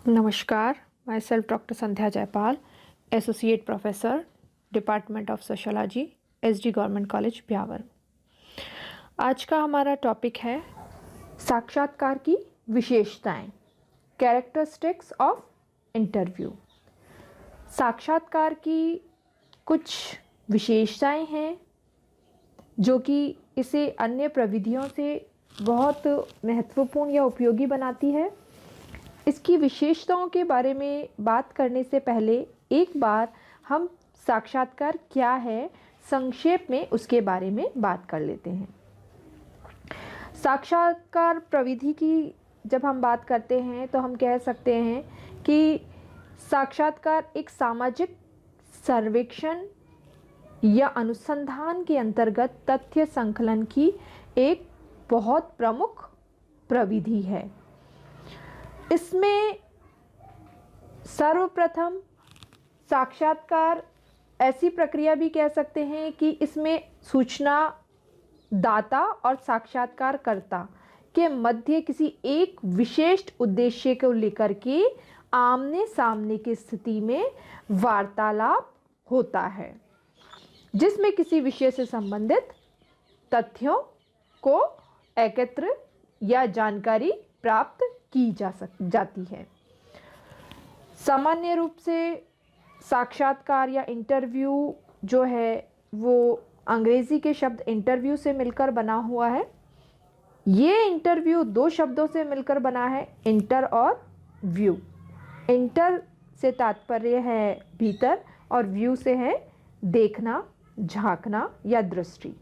नमस्कार, my self doctor Sandhya Jaipal, associate professor, department of sociology, SD government college Beawar. आज का हमारा टॉपिक है साक्षात्कार की विशेषताएं, कैरेक्टरिस्टिक्स ऑफ इंटरव्यू। साक्षात्कार की कुछ विशेषताएं हैं जो कि इसे अन्य प्रविधियों से बहुत महत्वपूर्ण या उपयोगी बनाती है। इसकी विशेषताओं के बारे में बात करने से पहले एक बार हम साक्षात्कार क्या है संक्षेप में उसके बारे में बात कर लेते हैं। साक्षात्कार प्रविधि की जब हम बात करते हैं तो हम कह सकते हैं कि साक्षात्कार एक सामाजिक सर्वेक्षण या अनुसंधान के अंतर्गत तथ्य संकलन की एक बहुत प्रमुख प्रविधि है। इसमें सर्वप्रथम साक्षात्कार ऐसी प्रक्रिया भी कह सकते हैं कि इसमें सूचना दाता और साक्षात्कारकर्ता के मध्य किसी एक विशेष उद्देश्य को लेकर के आमने सामने की स्थिति में वार्तालाप होता है, जिसमें किसी विषय से संबंधित तथ्यों को एकत्र या जानकारी प्राप्त की जाती है। सामान्य रूप से साक्षात्कार या इंटरव्यू जो है वो अंग्रेजी के शब्द इंटरव्यू से मिलकर बना हुआ है। ये इंटरव्यू दो शब्दों से मिलकर बना है, इंटर और व्यू। इंटर से तात्पर्य है भीतर और व्यू से है देखना, झांकना या दृष्टि।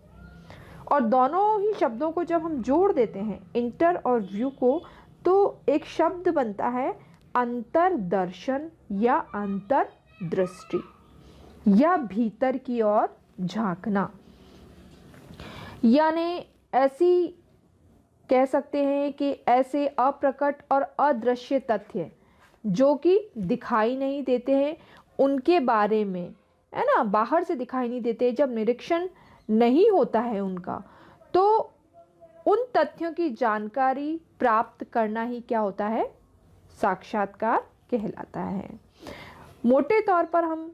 और दोनों ही शब्दों को जब हम जोड़ देते हैं इंटर और व्यू को, तो एक शब्द बनता है अंतर्दर्शन या अंतर्दृष्टि या भीतर की ओर झांकना। यानी ऐसी कह सकते हैं कि ऐसे अप्रकट और अदृश्य तथ्य जो कि दिखाई नहीं देते हैं, उनके बारे में, है ना, बाहर से दिखाई नहीं देते, जब निरीक्षण नहीं होता है उनका, तो उन तथ्यों की जानकारी प्राप्त करना ही क्या होता है, साक्षात्कार कहलाता है। मोटे तौर पर हम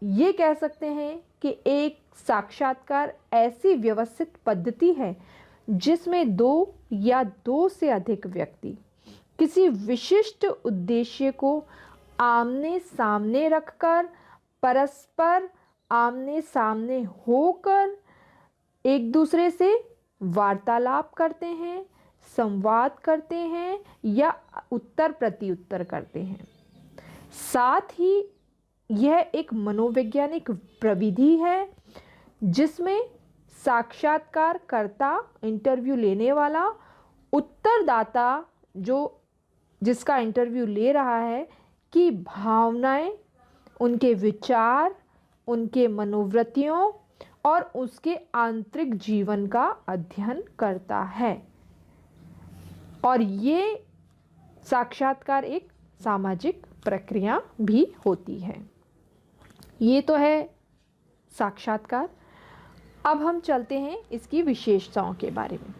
ये कह सकते हैं कि एक साक्षात्कार ऐसी व्यवस्थित पद्धति है जिसमें दो या दो से अधिक व्यक्ति किसी विशिष्ट उद्देश्य को आमने सामने रखकर, परस्पर आमने सामने होकर एक दूसरे से वार्तालाप करते हैं, संवाद करते हैं या उत्तर प्रत्युत्तर करते हैं। साथ ही यह एक मनोवैज्ञानिक प्रविधि है जिसमें साक्षात्कारकर्ता, इंटरव्यू लेने वाला, उत्तरदाता जो जिसका इंटरव्यू ले रहा है की भावनाएं, उनके विचार, उनके मनोवृत्तियों और उसके आंतरिक जीवन का अध्ययन करता है। और ये साक्षात्कार एक सामाजिक प्रक्रिया भी होती है। ये तो है साक्षात्कार। अब हम चलते हैं इसकी विशेषताओं के बारे में।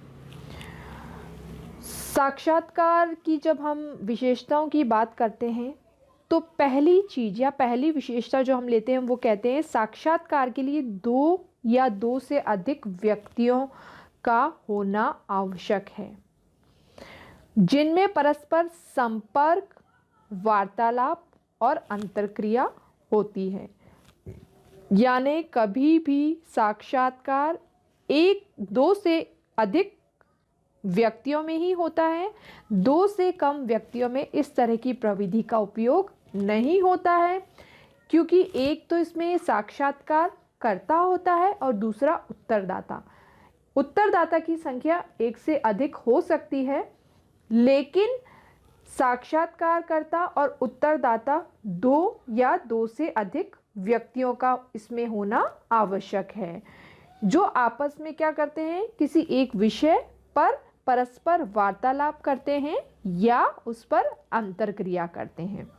साक्षात्कार की जब हम विशेषताओं की बात करते हैं तो पहली चीज़ या पहली विशेषता जो हम लेते हैं वो कहते हैं साक्षात्कार के लिए दो या दो से अधिक व्यक्तियों का होना आवश्यक है, जिनमें परस्पर संपर्क, वार्तालाप और अंतर्क्रिया होती है। यानी कभी भी साक्षात्कार एक दो से अधिक व्यक्तियों में ही होता है, दो से कम व्यक्तियों में इस तरह की प्रविधि का उपयोग नहीं होता है, क्योंकि एक तो इसमें साक्षात्कार करता होता है और दूसरा उत्तरदाता। उत्तरदाता की संख्या एक से अधिक हो सकती है, लेकिन साक्षात्कारकर्ता और उत्तरदाता दो या दो से अधिक व्यक्तियों का इसमें होना आवश्यक है, जो आपस में क्या करते हैं, किसी एक विषय पर परस्पर वार्तालाप करते हैं या उस पर अंतर्क्रिया करते हैं।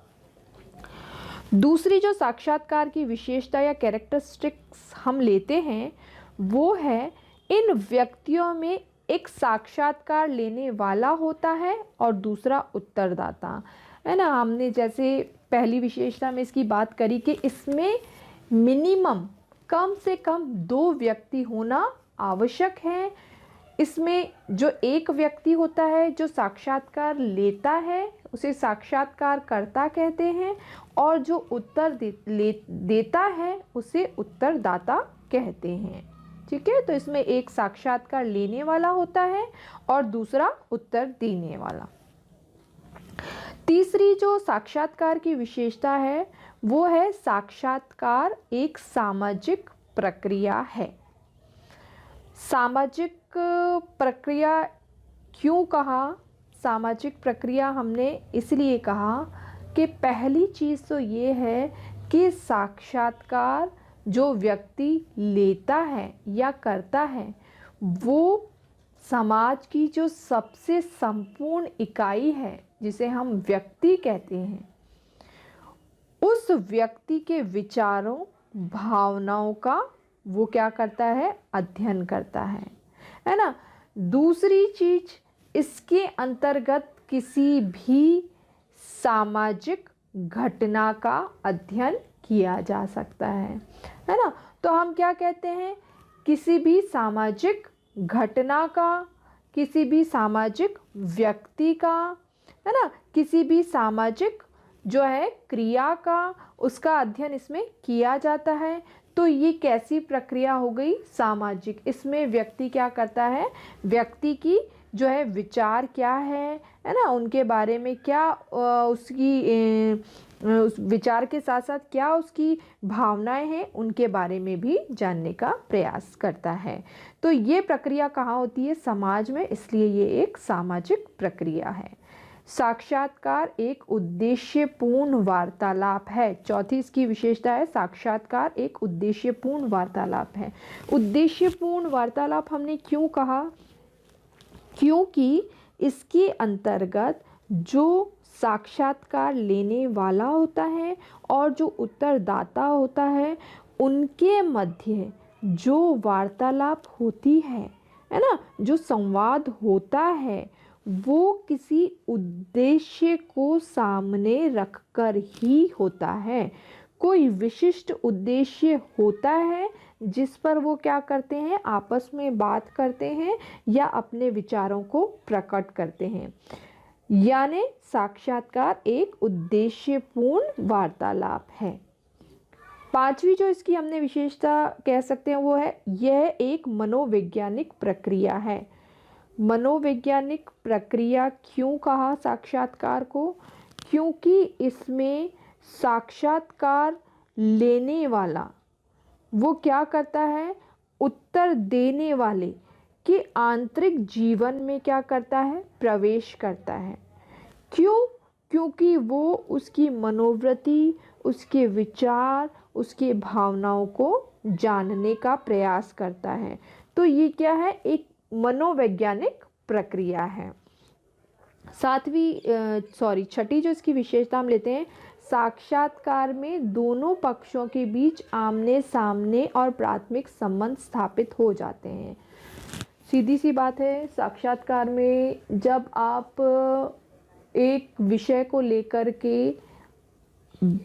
दूसरी जो साक्षात्कार की विशेषता या कैरेक्टरिस्टिक्स हम लेते हैं वो है इन व्यक्तियों में एक साक्षात्कार लेने वाला होता है और दूसरा उत्तरदाता। है ना। हमने जैसे पहली विशेषता में इसकी बात करी कि इसमें मिनिमम कम से कम 2 व्यक्ति होना आवश्यक है। इसमें जो एक व्यक्ति होता है जो साक्षात्कार लेता है उसे साक्षात्कारकर्ता कहते हैं, और जो उत्तर देता है उसे उत्तरदाता कहते हैं। ठीक है, तो इसमें एक साक्षात्कार लेने वाला होता है और दूसरा उत्तर देने वाला। तीसरी जो साक्षात्कार की विशेषता है वो है साक्षात्कार एक सामाजिक प्रक्रिया है। सामाजिक प्रक्रिया क्यों कहा? सामाजिक प्रक्रिया हमने इसलिए कहा कि पहली चीज़ तो ये है कि साक्षात्कार जो व्यक्ति लेता है या करता है वो समाज की जो सबसे संपूर्ण इकाई है जिसे हम व्यक्ति कहते हैं, उस व्यक्ति के विचारों भावनाओं का वो क्या करता है? अध्ययन करता है ना। दूसरी चीज, इसके अंतर्गत किसी भी सामाजिक घटना का अध्ययन किया जा सकता है ना। तो हम क्या कहते हैं? किसी भी सामाजिक घटना का, किसी भी सामाजिक व्यक्ति का, है ना, किसी भी सामाजिक जो है क्रिया का, उसका अध्ययन इसमें किया जाता है। तो ये कैसी प्रक्रिया हो गई? सामाजिक। इसमें व्यक्ति क्या करता है? व्यक्ति की जो है विचार क्या है ना, उनके बारे में क्या उसकी उस विचार के साथ साथ क्या उसकी भावनाएं हैं उनके बारे में भी जानने का प्रयास करता है। तो ये प्रक्रिया कहाँ होती है? समाज में, इसलिए ये एक सामाजिक प्रक्रिया है। साक्षात्कार एक उद्देश्यपूर्ण वार्तालाप है। चौथी इसकी विशेषता है साक्षात्कार एक उद्देश्यपूर्ण वार्तालाप है। उद्देश्यपूर्ण वार्तालाप हमने क्यों कहा? क्योंकि इसके अंतर्गत जो साक्षात्कार लेने वाला होता है और जो उत्तरदाता होता है उनके मध्य जो वार्तालाप होती है ना, जो संवाद होता है, वो किसी उद्देश्य को सामने रखकर ही होता है। कोई विशिष्ट उद्देश्य होता है जिस पर वो क्या करते हैं? आपस में बात करते हैं या अपने विचारों को प्रकट करते हैं। यानी साक्षात्कार एक उद्देश्यपूर्ण वार्तालाप है। पांचवी जो इसकी हमने विशेषता कह सकते हैं वो है यह एक मनोवैज्ञानिक प्रक्रिया है। मनोवैज्ञानिक प्रक्रिया क्यों कहा साक्षात्कार को? क्योंकि इसमें साक्षात्कार लेने वाला वो क्या करता है? उत्तर देने वाले के आंतरिक जीवन में क्या करता है? प्रवेश करता है। क्यों? क्योंकि वो उसकी मनोवृत्ति, उसके विचार, उसके भावनाओं को जानने का प्रयास करता है। तो ये क्या है? एक मनोवैज्ञानिक प्रक्रिया है। छठी जो इसकी विशेषता हम लेते हैं, साक्षात्कार में दोनों पक्षों के बीच आमने सामने और प्राथमिक संबंध स्थापित हो जाते हैं। सीधी सी बात है, साक्षात्कार में जब आप एक विषय को लेकर के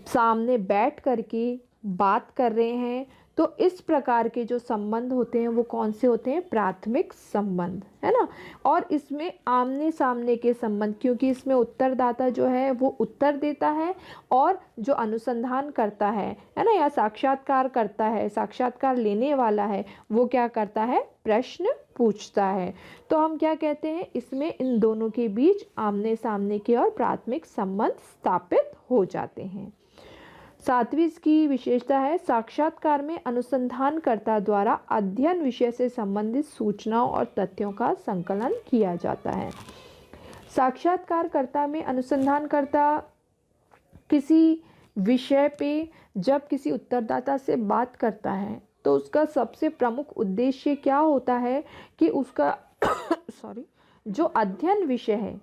सामने बैठ करके बात कर रहे हैं तो इस प्रकार के जो संबंध होते हैं वो कौन से होते हैं? प्राथमिक संबंध, है ना। और इसमें आमने सामने के संबंध, क्योंकि इसमें उत्तरदाता जो है वो उत्तर देता है और जो अनुसंधान करता है ना, या साक्षात्कार करता है, साक्षात्कार लेने वाला है, वो क्या करता है? प्रश्न पूछता है। तो हम क्या कहते हैं? इसमें इन दोनों के बीच आमने सामने के और प्राथमिक संबंध स्थापित हो जाते हैं। सातवीं इसकी विशेषता है साक्षात्कार में अनुसंधानकर्ता द्वारा अध्ययन विषय से संबंधित सूचनाओं और तथ्यों का संकलन किया जाता है। साक्षात्कारकर्ता में अनुसंधानकर्ता किसी विषय पे जब किसी उत्तरदाता से बात करता है तो उसका सबसे प्रमुख उद्देश्य क्या होता है कि उसका जो अध्ययन विषय है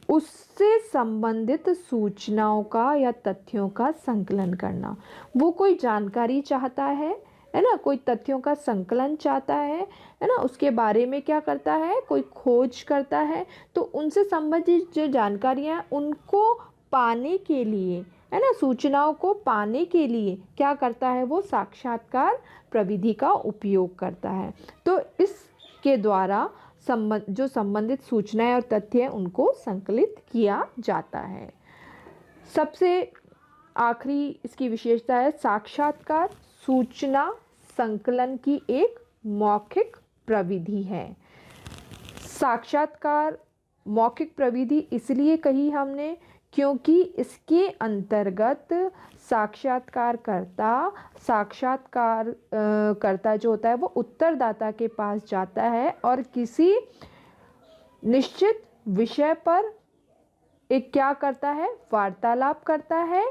उससे संबंधित सूचनाओं का या तथ्यों का संकलन करना। वो कोई जानकारी चाहता है ना, कोई तथ्यों का संकलन चाहता है ना, उसके बारे में क्या करता है? कोई खोज करता है। तो उनसे संबंधित जो जानकारियाँ उनको पाने के लिए, है ना, सूचनाओं को पाने के लिए क्या करता है, वो साक्षात्कार प्रविधि का उपयोग करता है। तो इसके द्वारा जो संबंधित सूचनाएं और तथ्य हैं उनको संकलित किया जाता है। सबसे आखिरी इसकी विशेषता है साक्षात्कार सूचना संकलन की एक मौखिक प्रविधि है। साक्षात्कार मौखिक प्रविधि इसलिए कही हमने क्योंकि इसके अंतर्गत साक्षात्कारकर्ता जो होता है वो उत्तरदाता के पास जाता है और किसी निश्चित विषय पर एक क्या करता है, वार्तालाप करता है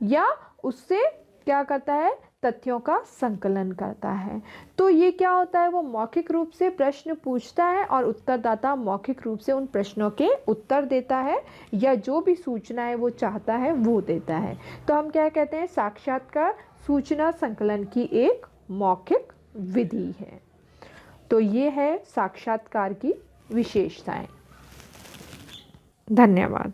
या उससे क्या करता है, तथ्यों का संकलन करता है। तो ये क्या होता है, वो मौखिक रूप से प्रश्न पूछता है और उत्तरदाता मौखिक रूप से उन प्रश्नों के उत्तर देता है या जो भी सूचनाएं वो चाहता है वो देता है। तो हम क्या कहते हैं, साक्षात्कार सूचना संकलन की एक मौखिक विधि है। तो ये है साक्षात्कार की विशेषताएं। धन्यवाद।